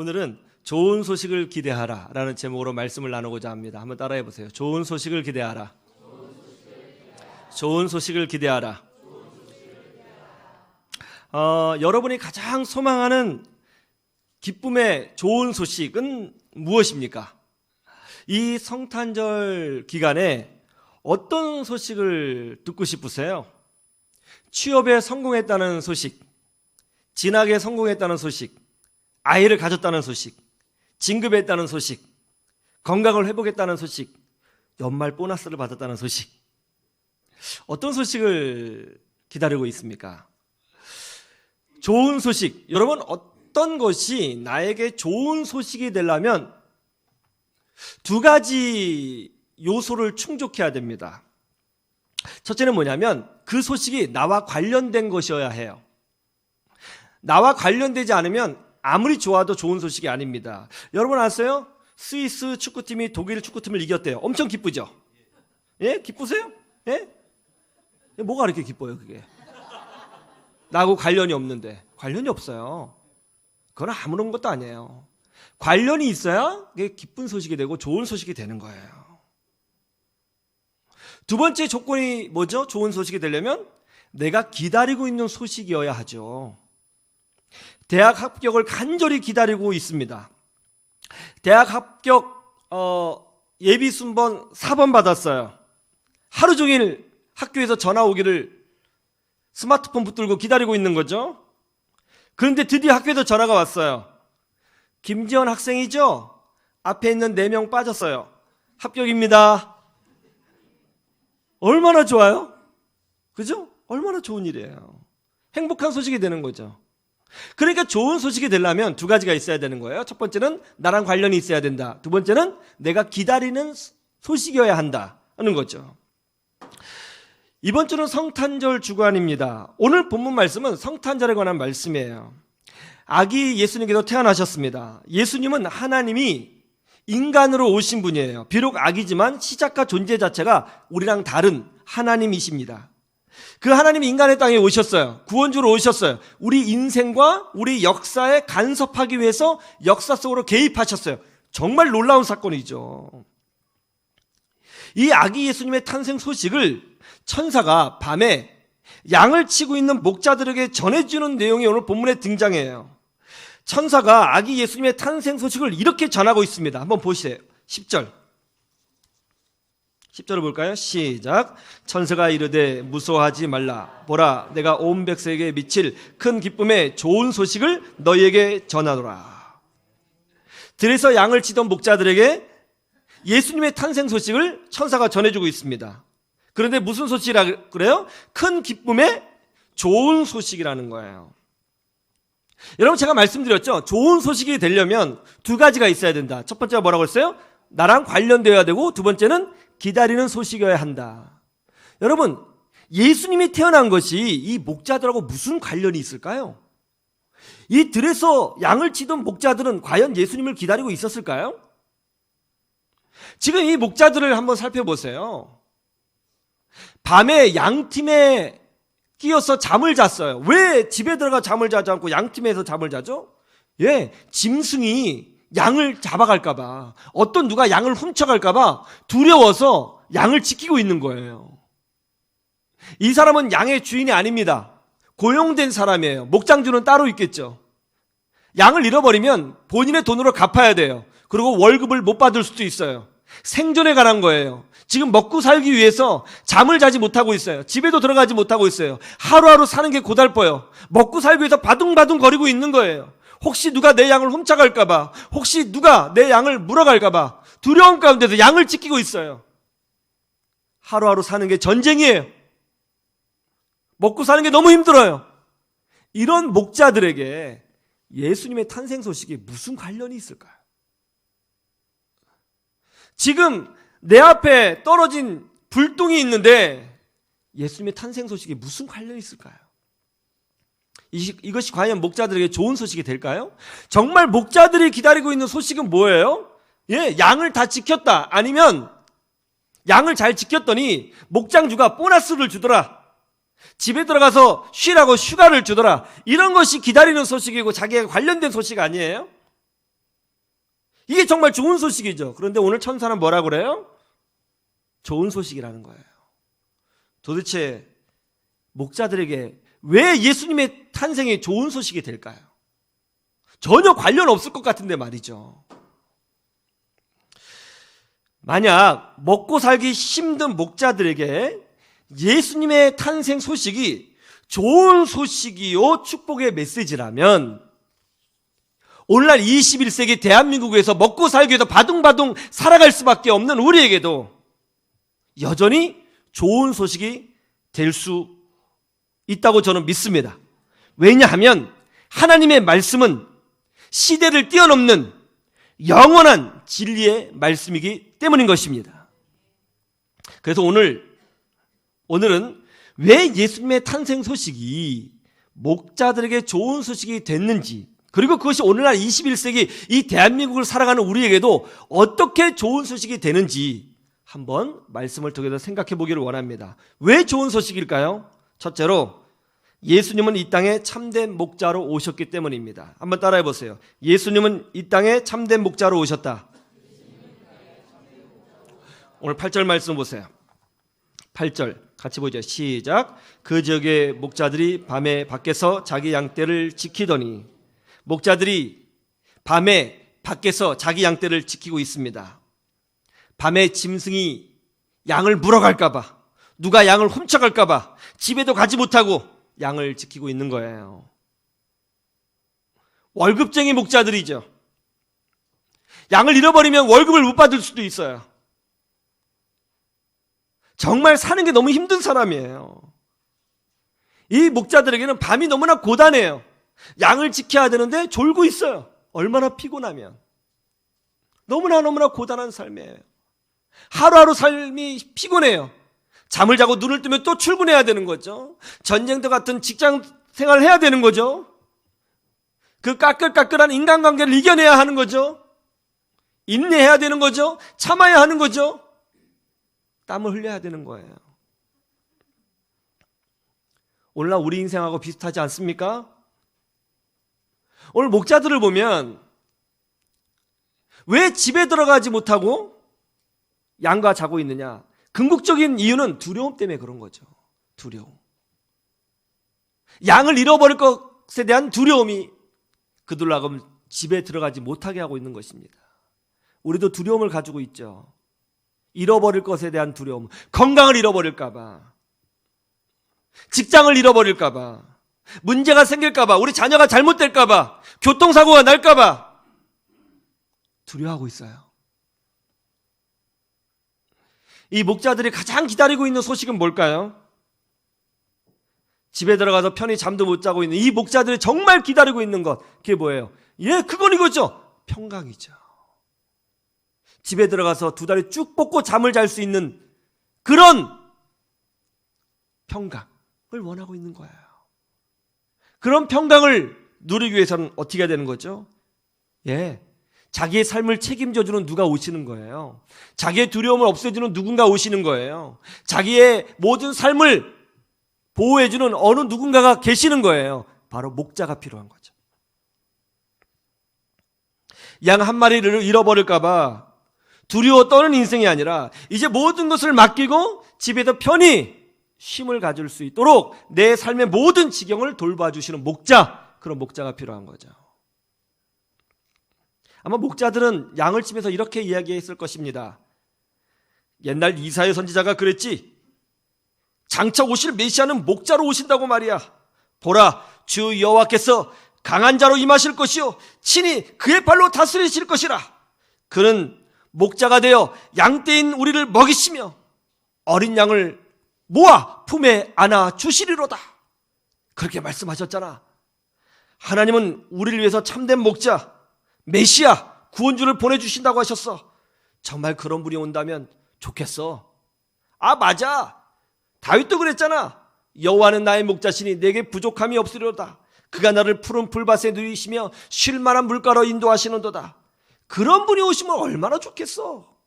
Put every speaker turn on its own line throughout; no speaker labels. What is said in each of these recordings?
오늘은 좋은 소식을 기대하라 라는 제목으로 말씀을 나누고자 합니다. 한번 따라해 보세요. 좋은 소식을 기대하라. 좋은 소식을 기대하라. 여러분이 가장 소망하는 기쁨의 좋은 소식은 무엇입니까? 이 성탄절 기간에 어떤 소식을 듣고 싶으세요? 취업에 성공했다는 소식, 진학에 성공했다는 소식, 아이를 가졌다는 소식, 진급했다는 소식, 건강을 회복했다는 소식, 연말 보너스를 받았다는 소식. 어떤 소식을 기다리고 있습니까? 좋은 소식. 여러분, 어떤 것이 나에게 좋은 소식이 되려면 두 가지 요소를 충족해야 됩니다. 첫째는 뭐냐면 그 소식이 나와 관련된 것이어야 해요. 나와 관련되지 않으면 아무리 좋아도 좋은 소식이 아닙니다. 여러분 아세요? 스위스 축구팀이 독일 축구팀을 이겼대요. 엄청 기쁘죠? 예? 기쁘세요? 예? 뭐가 이렇게 기뻐요, 그게? 나하고 관련이 없는데. 관련이 없어요. 그건 아무런 것도 아니에요. 관련이 있어야 그게 기쁜 소식이 되고 좋은 소식이 되는 거예요. 두 번째 조건이 뭐죠? 좋은 소식이 되려면 내가 기다리고 있는 소식이어야 하죠. 대학 합격을 간절히 기다리고 있습니다. 대학 합격 예비 순번 4번 받았어요. 하루 종일 학교에서 전화 오기를 스마트폰 붙들고 기다리고 있는 거죠. 그런데 드디어 학교에서 전화가 왔어요. 김지원 학생이죠? 앞에 있는 4명 빠졌어요. 합격입니다. 얼마나 좋아요? 그죠? 얼마나 좋은 일이에요. 행복한 소식이 되는 거죠. 그러니까 좋은 소식이 되려면 두 가지가 있어야 되는 거예요. 첫 번째는 나랑 관련이 있어야 된다. 두 번째는 내가 기다리는 소식이어야 한다는 거죠. 이번 주는 성탄절 주간입니다. 오늘 본문 말씀은 성탄절에 관한 말씀이에요. 아기 예수님께서 태어나셨습니다. 예수님은 하나님이 인간으로 오신 분이에요. 비록 아기지만 시작과 존재 자체가 우리랑 다른 하나님이십니다. 그 하나님이 인간의 땅에 오셨어요. 구원주로 오셨어요. 우리 인생과 우리 역사에 간섭하기 위해서 역사 속으로 개입하셨어요. 정말 놀라운 사건이죠. 이 아기 예수님의 탄생 소식을 천사가 밤에 양을 치고 있는 목자들에게 전해주는 내용이 오늘 본문에 등장해요. 천사가 아기 예수님의 탄생 소식을 이렇게 전하고 있습니다. 한번 보세요. 10절을 볼까요? 시작. 천사가 이르되 무서워하지 말라. 보라, 내가 온 백성에게 미칠 큰 기쁨의 좋은 소식을 너희에게 전하노라. 들에서 양을 치던 목자들에게 예수님의 탄생 소식을 천사가 전해주고 있습니다. 그런데 무슨 소식이라 그래요? 큰 기쁨의 좋은 소식이라는 거예요. 여러분, 제가 말씀드렸죠? 좋은 소식이 되려면 두 가지가 있어야 된다. 첫 번째가 뭐라고 했어요? 나랑 관련되어야 되고, 두 번째는 기다리는 소식이어야 한다. 여러분, 예수님이 태어난 것이 이 목자들하고 무슨 관련이 있을까요? 이 들에서 양을 치던 목자들은 과연 예수님을 기다리고 있었을까요? 지금 이 목자들을 한번 살펴보세요. 밤에 양팀에 끼어서 잠을 잤어요. 왜 집에 들어가 잠을 자지 않고 양팀에서 잠을 자죠? 예, 짐승이 양을 잡아갈까봐, 어떤 누가 양을 훔쳐갈까봐 두려워서 양을 지키고 있는 거예요. 이 사람은 양의 주인이 아닙니다. 고용된 사람이에요. 목장주는 따로 있겠죠. 양을 잃어버리면 본인의 돈으로 갚아야 돼요. 그리고 월급을 못 받을 수도 있어요. 생존에 관한 거예요. 지금 먹고 살기 위해서 잠을 자지 못하고 있어요. 집에도 들어가지 못하고 있어요. 하루하루 사는 게 고달퍼요. 먹고 살기 위해서 바둥바둥 거리고 있는 거예요. 혹시 누가 내 양을 훔쳐갈까봐, 혹시 누가 내 양을 물어갈까봐 두려움 가운데서 양을 지키고 있어요. 하루하루 사는 게 전쟁이에요. 먹고 사는 게 너무 힘들어요. 이런 목자들에게 예수님의 탄생 소식이 무슨 관련이 있을까요? 지금 내 앞에 떨어진 불똥이 있는데 예수님의 탄생 소식이 무슨 관련이 있을까요? 이것이 과연 목자들에게 좋은 소식이 될까요? 정말 목자들이 기다리고 있는 소식은 뭐예요? 예, 양을 다 지켰다. 아니면 양을 잘 지켰더니 목장주가 보너스를 주더라. 집에 들어가서 쉬라고 휴가를 주더라. 이런 것이 기다리는 소식이고 자기가 관련된 소식 아니에요? 이게 정말 좋은 소식이죠. 그런데 오늘 천사는 뭐라고 그래요? 좋은 소식이라는 거예요. 도대체 목자들에게 왜 예수님의 탄생이 좋은 소식이 될까요? 전혀 관련 없을 것 같은데 말이죠. 만약 먹고 살기 힘든 목자들에게 예수님의 탄생 소식이 좋은 소식이요 축복의 메시지라면 오늘날 21세기 대한민국에서 먹고 살기 위해서 바둥바둥 살아갈 수밖에 없는 우리에게도 여전히 좋은 소식이 될 수 있다고 저는 믿습니다. 왜냐하면 하나님의 말씀은 시대를 뛰어넘는 영원한 진리의 말씀이기 때문인 것입니다. 그래서 오늘은 왜 예수님의 탄생 소식이 목자들에게 좋은 소식이 됐는지, 그리고 그것이 오늘날 21세기 이 대한민국을 살아가는 우리에게도 어떻게 좋은 소식이 되는지 한번 말씀을 통해서 생각해 보기를 원합니다. 왜 좋은 소식일까요? 첫째로 예수님은 이 땅에 참된 목자로 오셨기 때문입니다. 한번 따라해 보세요. 예수님은 이 땅에 참된 목자로 오셨다. 오늘 8절 말씀 보세요. 8절 같이 보죠. 시작. 그 지역의 목자들이 밤에 밖에서 자기 양떼를 지키더니, 목자들이 밤에 밖에서 자기 양떼를 지키고 있습니다. 밤에 짐승이 양을 물어갈까봐, 누가 양을 훔쳐갈까봐 집에도 가지 못하고 양을 지키고 있는 거예요. 월급쟁이 목자들이죠. 양을 잃어버리면 월급을 못 받을 수도 있어요. 정말 사는 게 너무 힘든 사람이에요. 이 목자들에게는 밤이 너무나 고단해요. 양을 지켜야 되는데 졸고 있어요. 얼마나 피곤하면. 너무나 고단한 삶이에요. 하루하루 삶이 피곤해요. 잠을 자고 눈을 뜨면 또 출근해야 되는 거죠. 전쟁터 같은 직장 생활을 해야 되는 거죠. 그 까끌까끌한 인간관계를 이겨내야 하는 거죠. 인내해야 되는 거죠. 참아야 하는 거죠. 땀을 흘려야 되는 거예요. 오늘날 우리 인생하고 비슷하지 않습니까? 오늘 목자들을 보면 왜 집에 들어가지 못하고 양과 자고 있느냐? 궁극적인 이유는 두려움 때문에 그런 거죠. 두려움. 양을 잃어버릴 것에 대한 두려움이 그들로 하여금 집에 들어가지 못하게 하고 있는 것입니다. 우리도 두려움을 가지고 있죠. 잃어버릴 것에 대한 두려움. 건강을 잃어버릴까봐, 직장을 잃어버릴까봐, 문제가 생길까봐, 우리 자녀가 잘못될까봐, 교통사고가 날까봐 두려워하고 있어요. 이 목자들이 가장 기다리고 있는 소식은 뭘까요? 집에 들어가서 편히 잠도 못 자고 있는 이 목자들이 정말 기다리고 있는 것, 그게 뭐예요? 그건 이거죠. 평강이죠. 집에 들어가서 두 다리 쭉 뻗고 잠을 잘 수 있는 그런 평강을 원하고 있는 거예요. 그런 평강을 누리기 위해서는 어떻게 해야 되는 거죠? 자기의 삶을 책임져주는 누가 오시는 거예요. 자기의 두려움을 없애주는 누군가 오시는 거예요. 자기의 모든 삶을 보호해주는 어느 누군가가 계시는 거예요. 바로 목자가 필요한 거죠. 양 한 마리를 잃어버릴까봐 두려워 떠는 인생이 아니라 이제 모든 것을 맡기고 집에서 편히 쉼을 가질 수 있도록 내 삶의 모든 지경을 돌봐주시는 목자, 그런 목자가 필요한 거죠. 아마 목자들은 양을 치면서 이렇게 이야기했을 것입니다. 옛날 이사야 선지자가 그랬지. 장차 오실 메시아는 목자로 오신다고 말이야. 보라, 주 여호와께서 강한 자로 임하실 것이요 친히 그의 발로 다스리실 것이라. 그는 목자가 되어 양떼인 우리를 먹이시며 어린 양을 모아 품에 안아 주시리로다. 그렇게 말씀하셨잖아. 하나님은 우리를 위해서 참된 목자, 메시아, 구원주를 보내주신다고 하셨어. 정말 그런 분이 온다면 좋겠어. 맞아. 다윗도 그랬잖아. 여호와는 나의 목자시니 내게 부족함이 없으리로다. 그가 나를 푸른 풀밭에 누이시며 쉴 만한 물가로 인도하시는도다. 그런 분이 오시면 얼마나 좋겠어.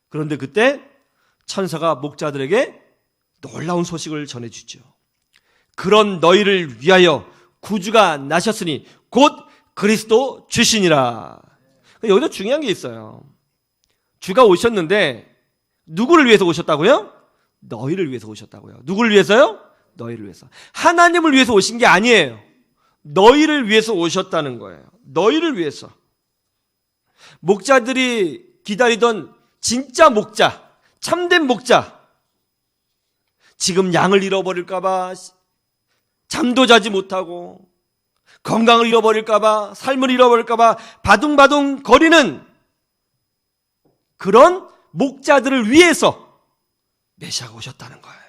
그런데 그때 천사가 목자들에게 놀라운 소식을 전해주죠. 그런 너희를 위하여 구주가 나셨으니 곧 그리스도 주시니라. 여기서 중요한 게 있어요. 주가 오셨는데 누구를 위해서 오셨다고요? 너희를 위해서 오셨다고요. 누구를 위해서요? 너희를 위해서. 하나님을 위해서 오신 게 아니에요. 너희를 위해서 오셨다는 거예요. 너희를 위해서. 목자들이 기다리던 진짜 목자, 참된 목자, 지금 양을 잃어버릴까봐 잠도 자지 못하고 건강을 잃어버릴까봐, 삶을 잃어버릴까봐 바둥바둥 거리는 그런 목자들을 위해서 메시아가 오셨다는 거예요.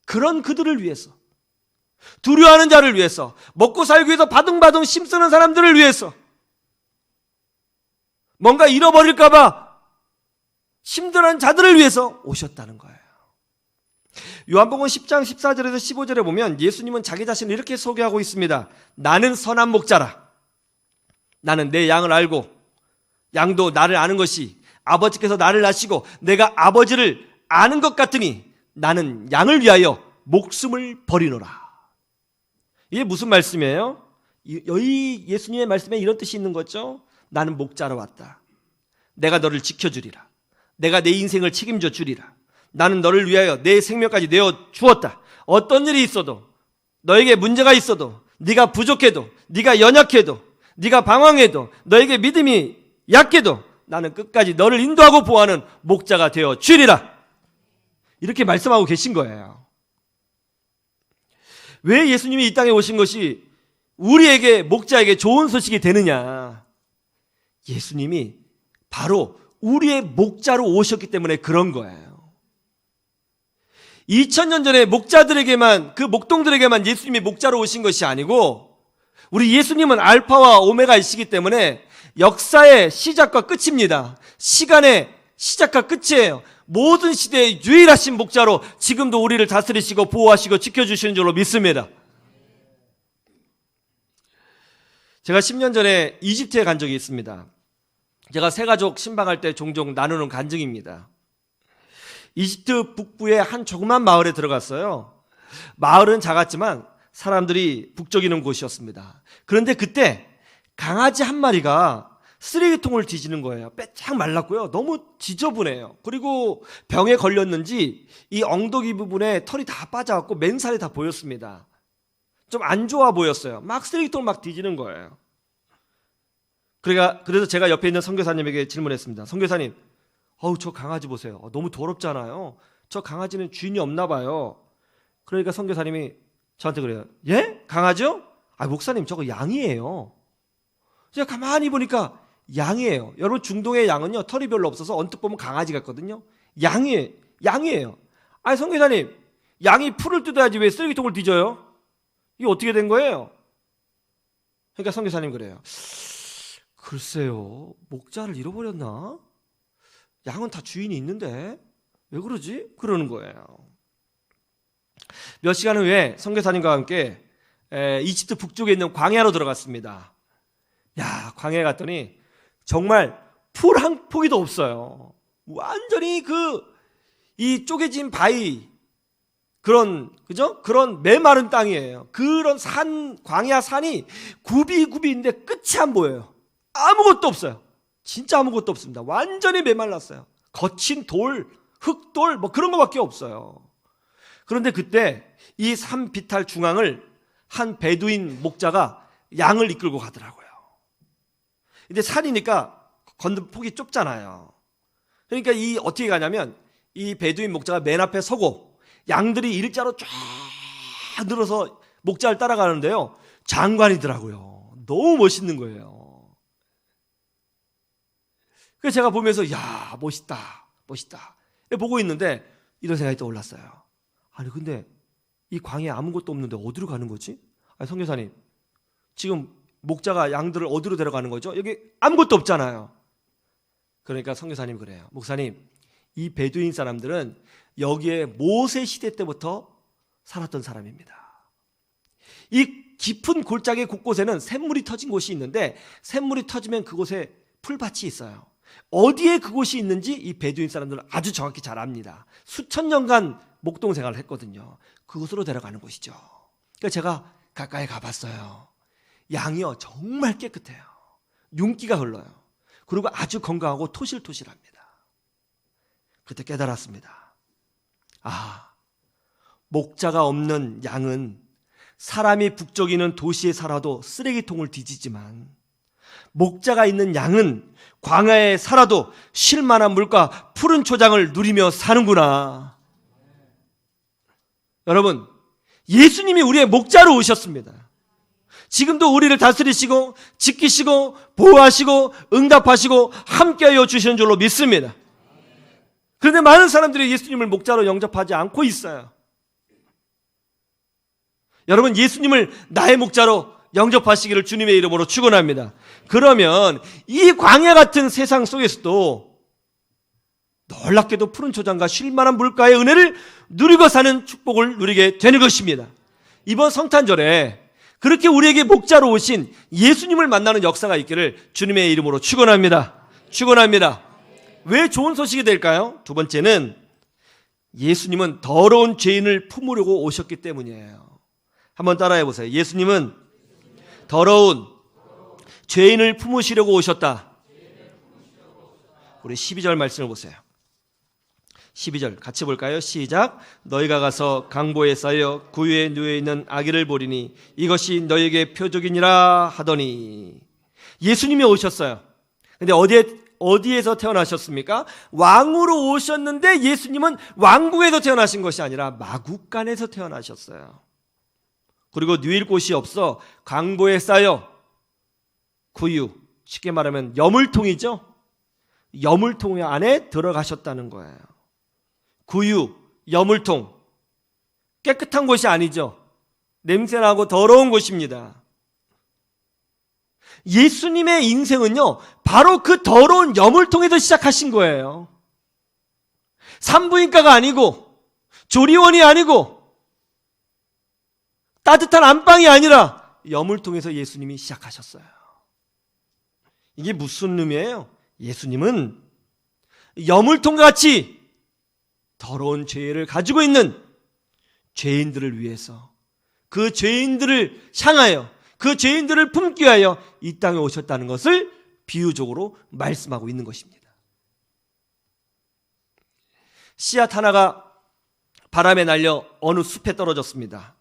그런 그들을 위해서, 두려워하는 자를 위해서, 먹고 살기 위해서 바둥바둥 힘쓰는 사람들을 위해서, 뭔가 잃어버릴까봐 힘들어하는 자들을 위해서 오셨다는 거예요. 요한복음 10장 14절에서 15절에 보면 예수님은 자기 자신을 이렇게 소개하고 있습니다. 나는 선한 목자라. 나는 내 양을 알고 양도 나를 아는 것이 아버지께서 나를 아시고 내가 아버지를 아는 것 같으니 나는 양을 위하여 목숨을 버리노라. 이게 무슨 말씀이에요? 여기 예수님의 말씀에 이런 뜻이 있는 거죠. 나는 목자로 왔다. 내가 너를 지켜주리라. 내가 내 인생을 책임져 주리라. 나는 너를 위하여 내 생명까지 내어 주었다. 어떤 일이 있어도, 너에게 문제가 있어도, 네가 부족해도, 네가 연약해도, 네가 방황해도, 너에게 믿음이 약해도 나는 끝까지 너를 인도하고 보호하는 목자가 되어 주리라. 이렇게 말씀하고 계신 거예요. 왜 예수님이 이 땅에 오신 것이 우리에게, 목자에게 좋은 소식이 되느냐? 예수님이 바로 우리의 목자로 오셨기 때문에 그런 거예요. 2000년 전에 목자들에게만, 그 목동들에게만 예수님이 목자로 오신 것이 아니고 우리 예수님은 알파와 오메가이시기 때문에 역사의 시작과 끝입니다. 시간의 시작과 끝이에요. 모든 시대의 유일하신 목자로 지금도 우리를 다스리시고 보호하시고 지켜주시는 줄로 믿습니다. 제가 10년 전에 이집트에 간 적이 있습니다. 제가 새가족 신방할 때 종종 나누는 간증입니다. 이집트 북부의 한 조그만 마을에 들어갔어요. 마을은 작았지만 사람들이 북적이는 곳이었습니다. 그런데 그때 강아지 한 마리가 쓰레기통을 뒤지는 거예요. 빼짝 말랐고요. 너무 지저분해요. 그리고 병에 걸렸는지 이 엉덩이 부분에 털이 다 빠져갖고 맨살이 다 보였습니다. 좀 안 좋아 보였어요. 막 쓰레기통을 막 뒤지는 거예요. 그래서 제가 옆에 있는 선교사님에게 질문했습니다. 선교사님, 저 강아지 보세요. 너무 더럽잖아요. 저 강아지는 주인이 없나 봐요. 그러니까 선교사님이 저한테 그래요. 예? 강아지요? 목사님, 저거 양이에요. 제가 가만히 보니까 양이에요. 여러분, 중동의 양은요, 털이 별로 없어서 언뜻 보면 강아지 같거든요. 양이에요. 선교사님, 양이 풀을 뜯어야지 왜 쓰레기통을 뒤져요? 이게 어떻게 된 거예요? 그러니까 선교사님 그래요. 글쎄요, 목자를 잃어버렸나? 양은 다 주인이 있는데 왜 그러지? 그러는 거예요. 몇 시간 후에 선교사님과 함께 이집트 북쪽에 있는 광야로 들어갔습니다. 광야에 갔더니 정말 풀 한 포기도 없어요. 완전히 이 쪼개진 바위, 그런 메마른 땅이에요. 그런 광야 산이 굽이굽이인데 끝이 안 보여요. 아무것도 없어요. 진짜 아무것도 없습니다. 완전히 메말랐어요. 거친 돌, 흙돌, 그런 거밖에 없어요. 그런데 그때 이 산 비탈 중앙을 한 베두인 목자가 양을 이끌고 가더라고요. 근데 산이니까 걷는 폭이 좁잖아요. 그러니까 어떻게 가냐면 이 베두인 목자가 맨 앞에 서고 양들이 일자로 쫙 늘어서 목자를 따라가는데요. 장관이더라고요. 너무 멋있는 거예요. 그래서 제가 보면서 멋있다. 보고 있는데 이런 생각이 떠올랐어요. 근데 이 광야에 아무것도 없는데 어디로 가는 거지? 선교사님, 지금 목자가 양들을 어디로 데려가는 거죠? 여기 아무것도 없잖아요. 그러니까 선교사님 그래요. 목사님, 이 베두인 사람들은 여기에 모세 시대 때부터 살았던 사람입니다. 이 깊은 골짜기 곳곳에는 샘물이 터진 곳이 있는데 샘물이 터지면 그곳에 풀밭이 있어요. 어디에 그곳이 있는지 이 베두인 사람들은 아주 정확히 잘 압니다. 수천 년간 목동 생활을 했거든요. 그곳으로 데려가는 곳이죠. 그래서 제가 가까이 가봤어요. 양이요, 정말 깨끗해요. 윤기가 흘러요. 그리고 아주 건강하고 토실토실합니다. 그때 깨달았습니다. 목자가 없는 양은 사람이 북적이는 도시에 살아도 쓰레기통을 뒤지지만, 목자가 있는 양은 광야에 살아도 쉴 만한 물과 푸른 초장을 누리며 사는구나. 여러분, 예수님이 우리의 목자로 오셨습니다. 지금도 우리를 다스리시고 지키시고 보호하시고 응답하시고 함께하여 주시는 줄로 믿습니다. 그런데 많은 사람들이 예수님을 목자로 영접하지 않고 있어요. 여러분, 예수님을 나의 목자로 영접하시기를 주님의 이름으로 축원합니다. 그러면 이 광야 같은 세상 속에서도 놀랍게도 푸른 초장과 쉴만한 물가의 은혜를 누리고 사는 축복을 누리게 되는 것입니다. 이번 성탄절에 그렇게 우리에게 목자로 오신 예수님을 만나는 역사가 있기를 주님의 이름으로 축원합니다. 축원합니다. 왜 좋은 소식이 될까요? 두 번째는 예수님은 더러운 죄인을 품으려고 오셨기 때문이에요. 한번 따라해 보세요. 예수님은 더러운 죄인을 품으시려고 오셨다. 우리 12절 말씀을 보세요. 12절 같이 볼까요? 시작. 너희가 가서 강보에 쌓여 구유에 누워있는 아기를 보리니 이것이 너희에게 표적이니라 하더니, 예수님이 오셨어요. 근데 어디에서 태어나셨습니까? 왕으로 오셨는데 예수님은 왕궁에서 태어나신 것이 아니라 마구간에서 태어나셨어요. 그리고 누일 곳이 없어 강보에 쌓여 구유, 쉽게 말하면 여물통이죠. 여물통 안에 들어가셨다는 거예요. 구유, 여물통, 깨끗한 곳이 아니죠. 냄새나고 더러운 곳입니다. 예수님의 인생은요, 바로 그 더러운 여물통에서 시작하신 거예요. 산부인과가 아니고 조리원이 아니고 따뜻한 안방이 아니라 여물통에서 예수님이 시작하셨어요. 이게 무슨 의미예요? 예수님은 여물통같이 더러운 죄를 가지고 있는 죄인들을 위해서, 그 죄인들을 향하여, 그 죄인들을 품기 위하여 이 땅에 오셨다는 것을 비유적으로 말씀하고 있는 것입니다. 씨앗 하나가 바람에 날려 어느 숲에 떨어졌습니다.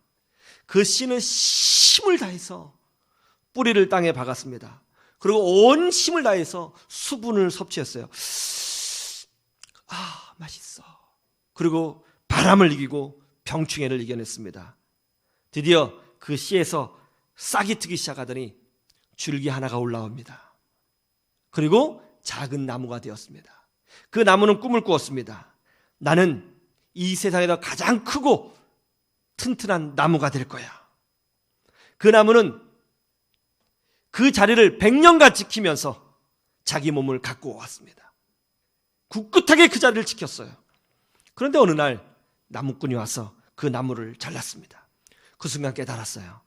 그 씨는 힘을 다해서 뿌리를 땅에 박았습니다. 그리고 온 힘을 다해서 수분을 섭취했어요. 맛있어. 그리고 바람을 이기고 병충해를 이겨냈습니다. 드디어 그 씨에서 싹이 트기 시작하더니 줄기 하나가 올라옵니다. 그리고 작은 나무가 되었습니다. 그 나무는 꿈을 꾸었습니다. 나는 이 세상에서 가장 크고 튼튼한 나무가 될 거야. 그 나무는 그 자리를 100년간 지키면서 자기 몸을 갖고 왔습니다. 굳굳하게 그 자리를 지켰어요. 그런데 어느 날 나무꾼이 와서 그 나무를 잘랐습니다. 그 순간 깨달았어요.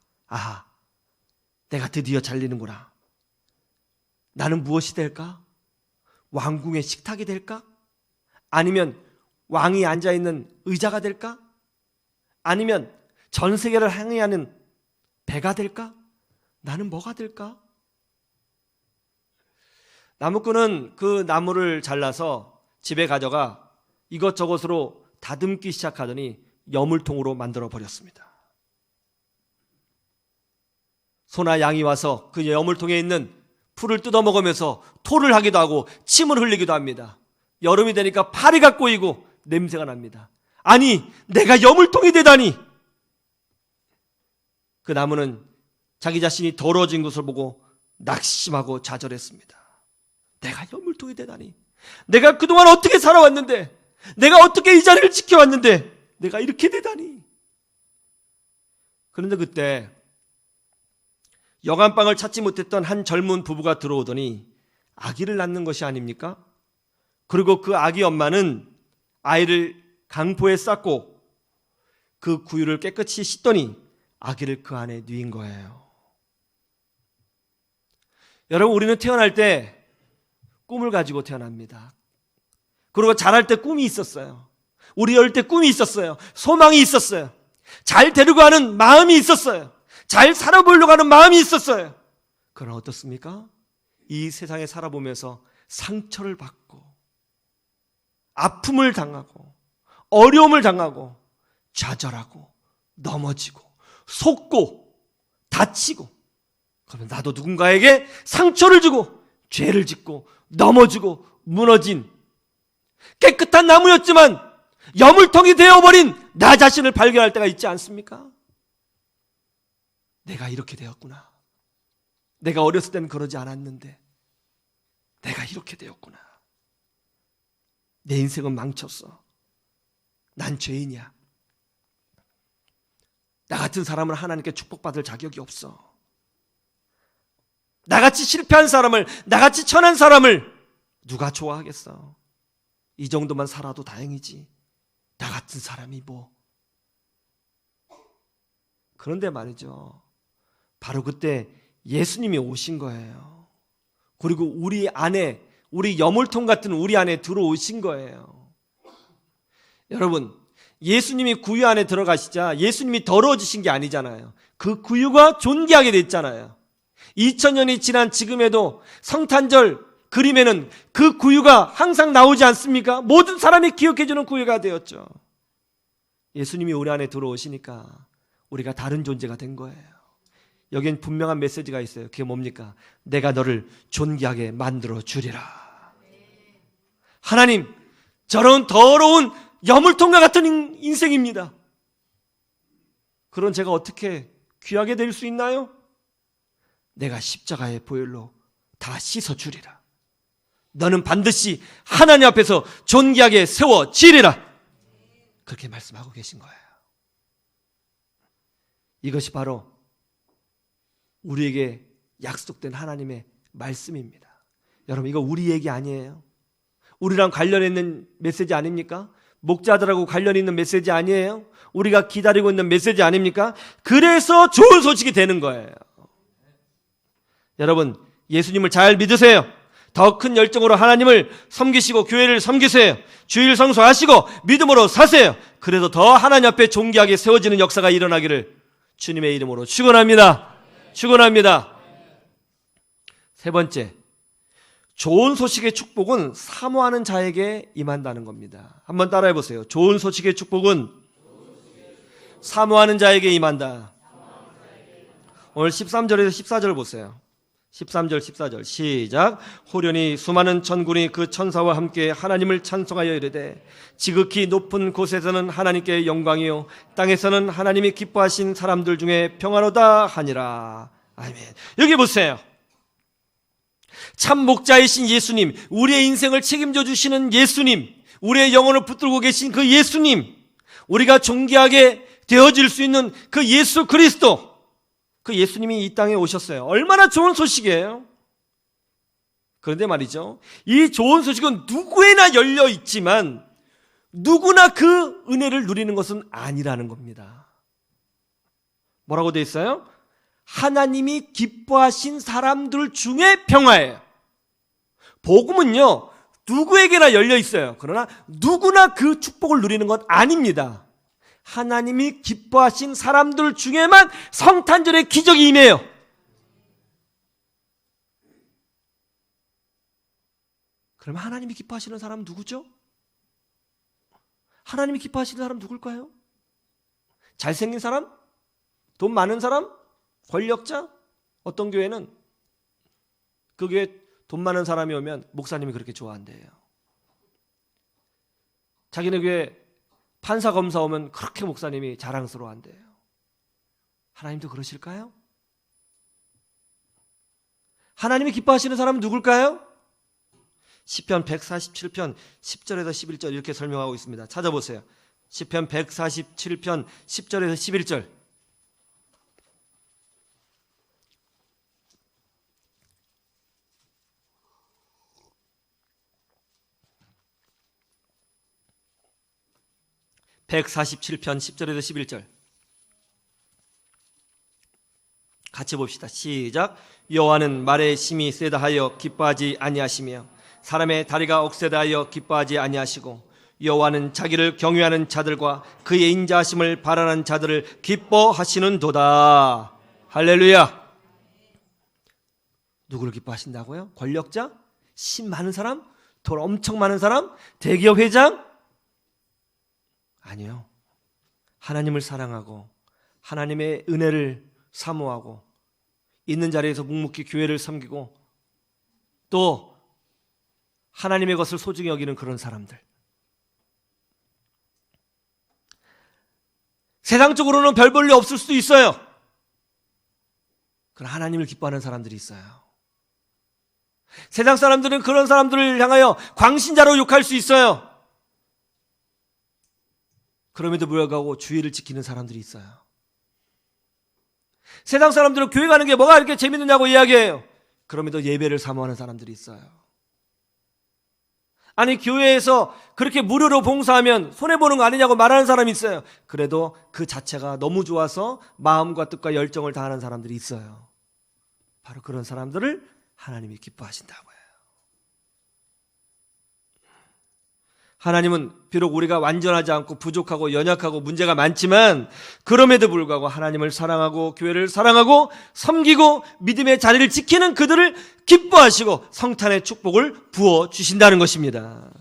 내가 드디어 잘리는구나. 나는 무엇이 될까? 왕궁의 식탁이 될까? 아니면 왕이 앉아있는 의자가 될까? 아니면 전 세계를 항해하는 배가 될까? 나는 뭐가 될까? 나무꾼은 그 나무를 잘라서 집에 가져가 이것저것으로 다듬기 시작하더니 여물통으로 만들어 버렸습니다. 소나 양이 와서 그 여물통에 있는 풀을 뜯어먹으면서 토를 하기도 하고 침을 흘리기도 합니다. 여름이 되니까 파리가 꼬이고 냄새가 납니다. 아니, 내가 여물통이 되다니! 그 나무는 자기 자신이 더러워진 것을 보고 낙심하고 좌절했습니다. 내가 여물통이 되다니. 내가 그동안 어떻게 살아왔는데, 내가 어떻게 이 자리를 지켜왔는데 내가 이렇게 되다니. 그런데 그때 여간방을 찾지 못했던 한 젊은 부부가 들어오더니 아기를 낳는 것이 아닙니까? 그리고 그 아기 엄마는 아이를 강포에 쌌고 그 구유를 깨끗이 씻더니 아기를 그 안에 누인 거예요. 여러분, 우리는 태어날 때 꿈을 가지고 태어납니다. 그리고 자랄 때 꿈이 있었어요. 우리 어릴 때 꿈이 있었어요. 소망이 있었어요. 잘 데리고 가는 마음이 있었어요. 잘 살아보려고 하는 마음이 있었어요. 그러나 어떻습니까? 이 세상에 살아보면서 상처를 받고 아픔을 당하고 어려움을 당하고 좌절하고 넘어지고 속고 다치고, 그러면 나도 누군가에게 상처를 주고 죄를 짓고 넘어지고 무너진 깨끗한 나무였지만 여물통이 되어버린 나 자신을 발견할 때가 있지 않습니까? 내가 이렇게 되었구나. 내가 어렸을 때는 그러지 않았는데 내가 이렇게 되었구나. 내 인생은 망쳤어. 난 죄인이야. 나 같은 사람은 하나님께 축복받을 자격이 없어. 나같이 실패한 사람을, 나같이 천한 사람을 누가 좋아하겠어? 이 정도만 살아도 다행이지. 나 같은 사람이 뭐. 그런데 말이죠, 바로 그때 예수님이 오신 거예요. 그리고 우리 안에, 우리 여물통 같은 우리 안에 들어오신 거예요. 여러분, 예수님이 구유 안에 들어가시자 예수님이 더러워지신 게 아니잖아요. 그 구유가 존귀하게 됐잖아요. 2000년이 지난 지금에도 성탄절 그림에는 그 구유가 항상 나오지 않습니까? 모든 사람이 기억해주는 구유가 되었죠. 예수님이 우리 안에 들어오시니까 우리가 다른 존재가 된 거예요. 여기엔 분명한 메시지가 있어요. 그게 뭡니까? 내가 너를 존귀하게 만들어 주리라. 하나님, 저런 더러운 여물통과 같은 인생입니다. 그런 제가 어떻게 귀하게 될 수 있나요? 내가 십자가의 보혈로 다 씻어주리라. 너는 반드시 하나님 앞에서 존귀하게 세워지리라. 그렇게 말씀하고 계신 거예요. 이것이 바로 우리에게 약속된 하나님의 말씀입니다. 여러분, 이거 우리 얘기 아니에요. 우리랑 관련 있는 메시지 아닙니까? 목자들하고 관련 있는 메시지 아니에요? 우리가 기다리고 있는 메시지 아닙니까? 그래서 좋은 소식이 되는 거예요. 여러분, 예수님을 잘 믿으세요. 더 큰 열정으로 하나님을 섬기시고 교회를 섬기세요. 주일 성수하시고 믿음으로 사세요. 그래서 더 하나님 앞에 존귀하게 세워지는 역사가 일어나기를 주님의 이름으로 축원합니다. 축원합니다. 세 번째, 좋은 소식의 축복은 사모하는 자에게 임한다는 겁니다. 한번 따라해 보세요. 좋은 소식의 축복은 사모하는 자에게 임한다. 오늘 13절에서 14절 보세요. 13절 14절 시작. 호련히 수많은 천군이 그 천사와 함께 하나님을 찬송하여 이르되 지극히 높은 곳에서는 하나님께 영광이요 땅에서는 하나님이 기뻐하신 사람들 중에 평안하다 하니라. 아멘. 여기 보세요. 참 목자이신 예수님, 우리의 인생을 책임져 주시는 예수님, 우리의 영혼을 붙들고 계신 그 예수님, 우리가 존귀하게 되어질 수 있는 그 예수 그리스도, 그 예수님이 이 땅에 오셨어요. 얼마나 좋은 소식이에요. 그런데 말이죠, 이 좋은 소식은 누구에나 열려 있지만 누구나 그 은혜를 누리는 것은 아니라는 겁니다. 뭐라고 되어 있어요? 하나님이 기뻐하신 사람들 중에 평화예요. 복음은요, 누구에게나 열려 있어요. 그러나 누구나 그 축복을 누리는 건 아닙니다. 하나님이 기뻐하신 사람들 중에만 성탄절의 기적이 임해요. 그러면 하나님이 기뻐하시는 사람은 누구죠? 하나님이 기뻐하시는 사람 누굴까요? 잘생긴 사람? 돈 많은 사람? 권력자? 어떤 교회는 그 교회 돈 많은 사람이 오면 목사님이 그렇게 좋아한대요. 자기네 교회 판사 검사 오면 그렇게 목사님이 자랑스러워한대요. 하나님도 그러실까요? 하나님이 기뻐하시는 사람은 누굴까요? 시편 147편 10절에서 11절 이렇게 설명하고 있습니다. 찾아보세요. 시편 147편 10절에서 11절. (147편) 10절에서 11절 같이 봅시다. 시작. 여호와는 말에 심히 세다 하여 기뻐하지 아니하시며 사람의 다리가 억세다 하여 기뻐하지 아니하시고 여호와는 자기를 경외하는 자들과 그의 인자하심을 바라는 자들을 기뻐하시는도다. 할렐루야. 누구를 기뻐하신다고요? 권력자? 신 많은 사람? 돈 엄청 많은 사람? 대기업 회장? 아니요. 하나님을 사랑하고 하나님의 은혜를 사모하고 있는 자리에서 묵묵히 교회를 섬기고 또 하나님의 것을 소중히 여기는 그런 사람들. 세상적으로는 별 볼 일 없을 수도 있어요. 그러나 하나님을 기뻐하는 사람들이 있어요. 세상 사람들은 그런 사람들을 향하여 광신자로 욕할 수 있어요. 그럼에도 불구하고 주의를 지키는 사람들이 있어요. 세상 사람들은 교회 가는 게 뭐가 이렇게 재밌느냐고 이야기해요. 그럼에도 예배를 사모하는 사람들이 있어요. 아니, 교회에서 그렇게 무료로 봉사하면 손해보는 거 아니냐고 말하는 사람이 있어요. 그래도 그 자체가 너무 좋아서 마음과 뜻과 열정을 다하는 사람들이 있어요. 바로 그런 사람들을 하나님이 기뻐하신다고요. 하나님은 비록 우리가 완전하지 않고 부족하고 연약하고 문제가 많지만 그럼에도 불구하고 하나님을 사랑하고 교회를 사랑하고 섬기고 믿음의 자리를 지키는 그들을 기뻐하시고 성탄의 축복을 부어주신다는 것입니다.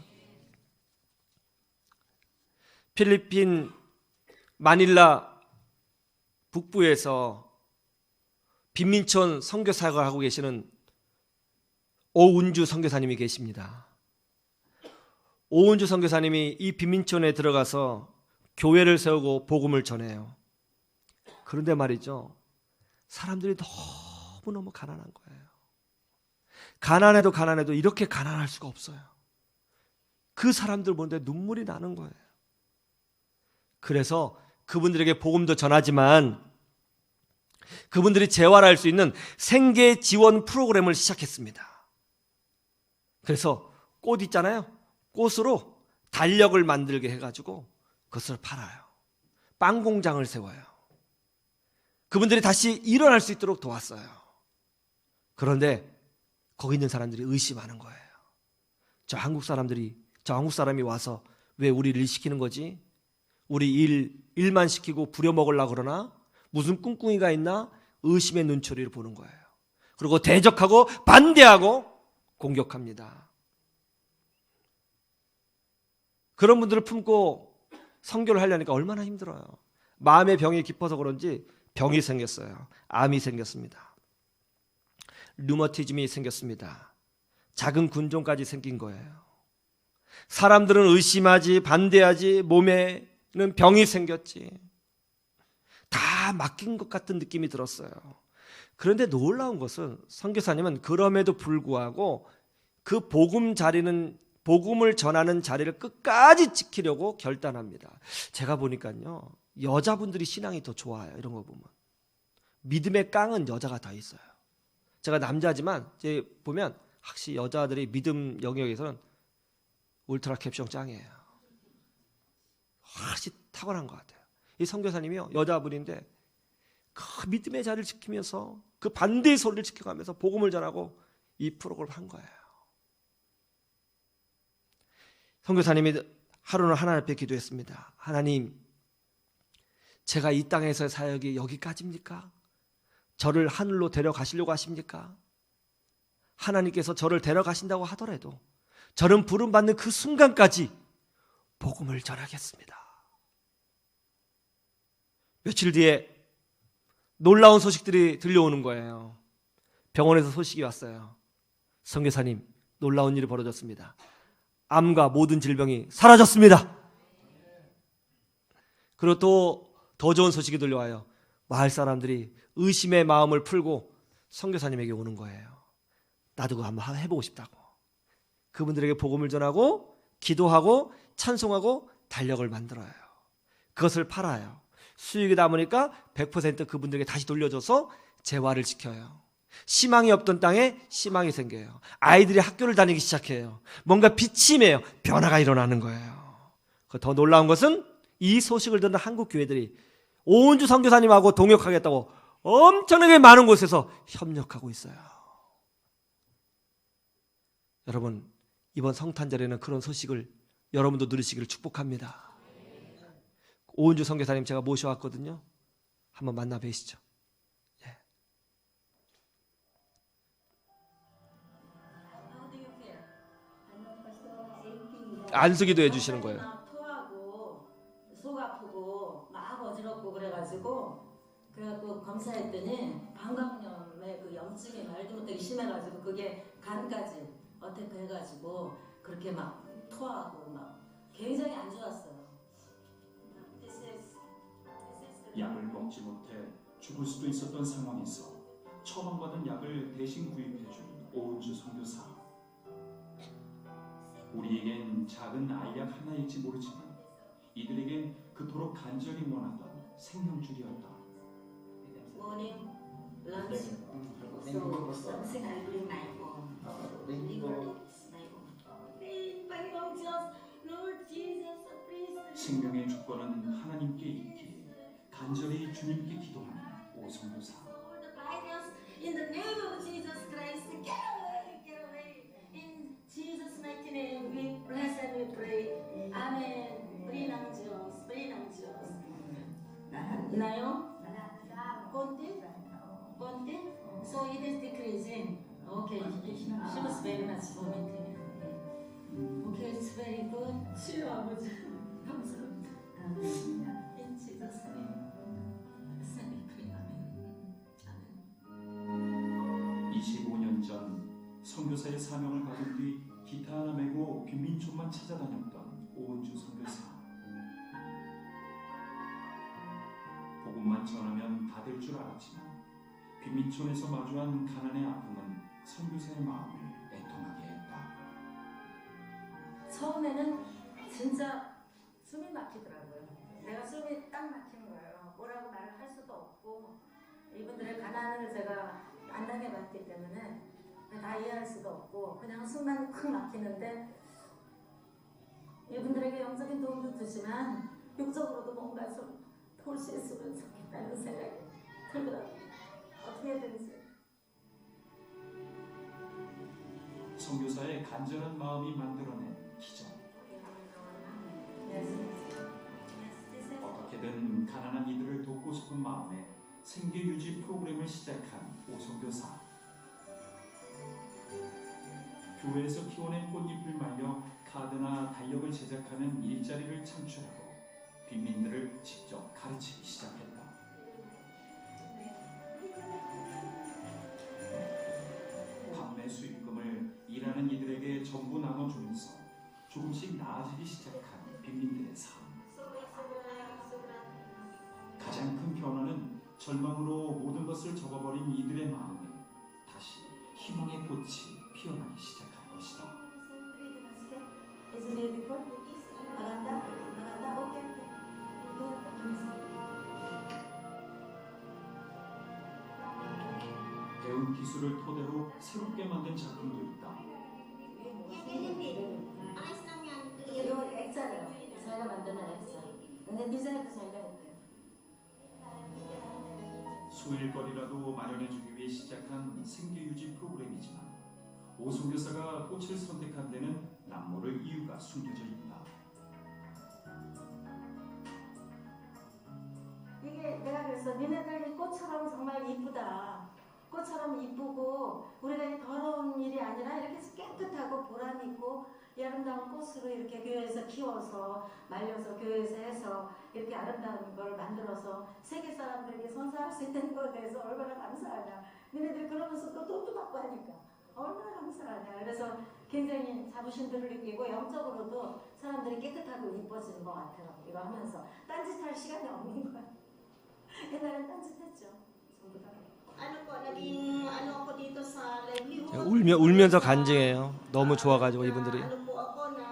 필리핀 마닐라 북부에서 빈민촌 선교사역을 하고 계시는 오은주 선교사님이 계십니다. 오은주 선교사님이 이 빈민촌에 들어가서 교회를 세우고 복음을 전해요. 그런데 말이죠, 사람들이 너무너무 가난한 거예요. 가난해도 이렇게 가난할 수가 없어요. 그 사람들 보는데 눈물이 나는 거예요. 그래서 그분들에게 복음도 전하지만 그분들이 재활할 수 있는 생계 지원 프로그램을 시작했습니다. 그래서 꽃 있잖아요. 꽃으로 달력을 만들게 해가지고 그것을 팔아요. 빵 공장을 세워요. 그분들이 다시 일어날 수 있도록 도왔어요. 그런데 거기 있는 사람들이 의심하는 거예요. 저 한국 사람이 와서 왜 우리를 일 시키는 거지? 우리 일만 시키고 부려먹으려고 그러나? 무슨 꿍꿍이가 있나? 의심의 눈초리를 보는 거예요. 그리고 대적하고 반대하고 공격합니다. 그런 분들을 품고 선교를 하려니까 얼마나 힘들어요. 마음의 병이 깊어서 그런지 병이 생겼어요. 암이 생겼습니다. 류머티즘이 생겼습니다. 작은 군종까지 생긴 거예요. 사람들은 의심하지, 반대하지, 몸에는 병이 생겼지. 다 맡긴 것 같은 느낌이 들었어요. 그런데 놀라운 것은 선교사님은 그럼에도 불구하고 그 복음을 전하는 자리를 끝까지 지키려고 결단합니다. 제가 보니까요, 여자분들이 신앙이 더 좋아요. 이런 거 보면 믿음의 깡은 여자가 더 있어요. 제가 남자지만 이제 보면 확실히 여자들이 믿음 영역에서는 울트라 캡션 짱이에요. 확실히 탁월한 것 같아요. 이 선교사님이요, 여자분인데 그 믿음의 자리를 지키면서 그 반대의 소리를 지켜가면서 복음을 전하고 이 프로그램을 한 거예요. 선교사님이 하루는 하나님 앞에 기도했습니다. 하나님, 제가 이 땅에서의 사역이 여기까지입니까? 저를 하늘로 데려가시려고 하십니까? 하나님께서 저를 데려가신다고 하더라도 저는 부름받는 그 순간까지 복음을 전하겠습니다. 며칠 뒤에 놀라운 소식들이 들려오는 거예요. 병원에서 소식이 왔어요. 선교사님, 놀라운 일이 벌어졌습니다. 암과 모든 질병이 사라졌습니다. 그리고 또 더 좋은 소식이 들려와요. 마을 사람들이 의심의 마음을 풀고 선교사님에게 오는 거예요. 나도 그거 한번 해보고 싶다고. 그분들에게 복음을 전하고 기도하고 찬송하고 달력을 만들어요. 그것을 팔아요. 수익이 남으니까 100% 그분들에게 다시 돌려줘서 재활을 시켜요. 희망이 없던 땅에 희망이 생겨요. 아이들이 학교를 다니기 시작해요. 뭔가 빛이 임해요. 변화가 일어나는 거예요. 더 놀라운 것은 이 소식을 듣는 한국 교회들이 오은주 선교사님하고 동역하겠다고 엄청나게 많은 곳에서 협력하고 있어요. 여러분, 이번 성탄절에는 그런 소식을 여러분도 누리시기를 축복합니다. 오은주 선교사님 제가 모셔왔거든요. 한번 만나 뵈시죠. 예. 안수기도 해주시는 거예요.
막 토하고 속 아프고 막 어지럽고 그래가지고 검사했더니 방광염의 그 염증이 말도 못하게 심해가지고 그게 간까지 어택해가지고 그렇게 막 토하고 막 굉장히 안 좋았어요.
약을 먹지 못해 죽을 수도 있었던 상황에서 처방받은 약을 대신 구입해준 오은주 선교사. 우리에겐 작은 알약 하나일지 모르지만 이들에겐 그토록 간절히 원하던 생명줄이었다.
Morning, lunch. So something I bring my own. Liver is my own. Please, my own Jesus, Lord Jesus, please.
생명의 주권은 하나님께 있기에 간절히 주님께 기도하는 오선교사.
The virus, in the name of Jesus Christ, get away, get away. In Jesus' mighty name, we bless and we pray. Amen. Perinang Diyos, Perinang Diyos. Nayo? Konti? Konti? So it is decreasing. Okay, she was very much vomiting. Okay, it's very good. 치료 아버지. 감사합니다. In Jesus' name. Bless and we pray. Amen.
25년 전 선교사의 사명을 받은 뒤 기타 하나 메고 빈민촌만 찾아다녔던 오은주 선교사. 복음만 전하면 다 될 줄 알았지만 빈민촌에서 마주한 가난의 아픔은 선교사의 마음을 애통하게 했다.
처음에는 진짜 숨이 막히더라고요. 내가 숨이 딱 막히는 거예요. 뭐라고 말을 할 수도 없고 이분들의 가난을 제가 안 당해봤기 때문에 다 이해할 수도 없고 그냥 숨만 쿵 막히는데 이분들에게 영적인 도움도 주지만 육적으로도 뭔가 좀 도울 수 있으면 좋겠다는 생각이 들더라고요. 어떻게든지.
선교사의 간절한 마음이 만들어낸 기적. 어떻게든 가난한 이들을 돕고 싶은 마음에 생계유지 프로그램을 시작한 오선교사. 교회에서 키워낸 꽃잎을 말려 카드나 달력을 제작하는 일자리를 창출하고 빈민들을 직접 가르치기 시작했다. 판매 수익금을 일하는 이들에게 전부 나눠주면서 조금씩 나아지기 시작한 빈민들의 삶. 가장 큰 변화는 절망으로 모든 것을 접어버린 이들의 마음에 다시 희망의 꽃이 피어나기 시작한 것이다. 배운 기술을 토대로 새롭게 만든 작품도 있다.
이거 액자래요. 저희가 만드는 액자. 근데 디자인도 저희가 했대요.
수일거리라도 마련해주기 위해 시작한 생계유지 프로그램이지만 오선교사가 꽃을 선택한 데는 남모를 이유가 숨겨져 있다.
이게 내가 그래서 니네들 이 꽃처럼 정말 이쁘다. 꽃처럼 이쁘고 우리가 이 더러운 일이 아니라 이렇게 깨끗하고 보람 있고 이 아름다운 꽃으로 이렇게 교회에서 키워서 말려서 교회에서 해서 이렇게 아름다운 걸 만들어서 세계 사람들에게 선사할 수 있는 것에 대해서 얼마나 감사하냐. 니네들 그러면서 또 돈도 받고 하니까 얼마나 감사하냐. 그래서 굉장히 자부심들을 느끼고 영적으로도 사람들이 깨끗하고 이뻐지는 것 같아요. 이거 하면서 딴짓할 시간이 없는 거야. 옛날엔 딴짓했죠. 전부 다.
울면서 간증해요. 너무 좋아가지고 이분들이.
Ano po ako na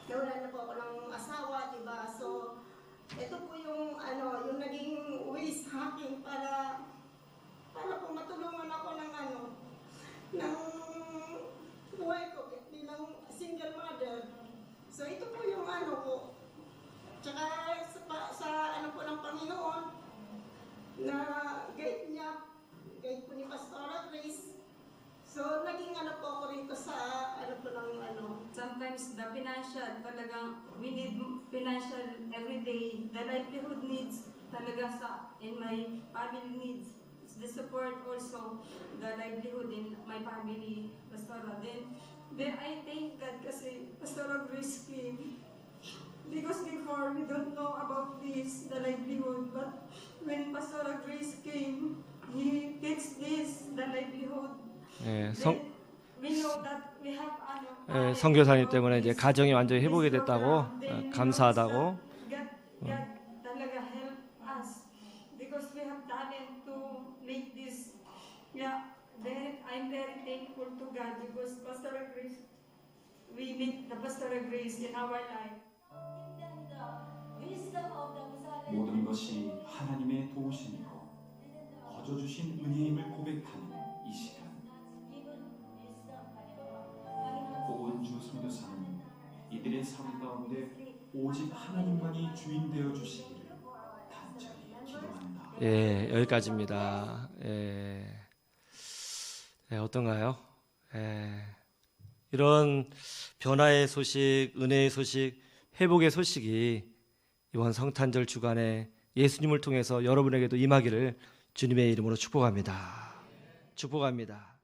nawalan na po ako ng asawa, diba? So, ito po yung yung naging way sa akin para po matulungan ako ng buhay ko bilang single mother. So, ito po yung ko. Tsaka sa po ng Panginoon na guide niya, guide po ni Pastora Grace. So, naging po ako rito sa po ng
Sometimes the financial talagang we need financial every day. The livelihood needs talaga in my family needs. The support also, the livelihood in my family, Pastora. Then Then I thank God kasi Pastoral Grace came. Because before we don't know about this, the livelihood. But when Pastoral Grace came, He fixed this, the livelihood.
예,
Then we know that we have
선교사님 때문에 이제 가정이 완전히 회복이 됐다고, 감사하다고.
God talaga help us because we have talent to make this. Yeah, I'm very thankful to God because Pastoral Grace, we meet the Pastoral Grace in our life.
모든 것이 하나님의 도우심이고 거저 주신 은혜임을 고백하는 이 시간. 고은주 선교사는 이들의 삶 가운데 오직 하나님만이 주인 되어 주시기를 간절히 기도한다.
예, 여기까지입니다. 어떤가요? 이런 변화의 소식, 은혜의 소식, 회복의 소식이 이번 성탄절 주간에 예수님을 통해서 여러분에게도 임하기를 주님의 이름으로 축복합니다. 축복합니다.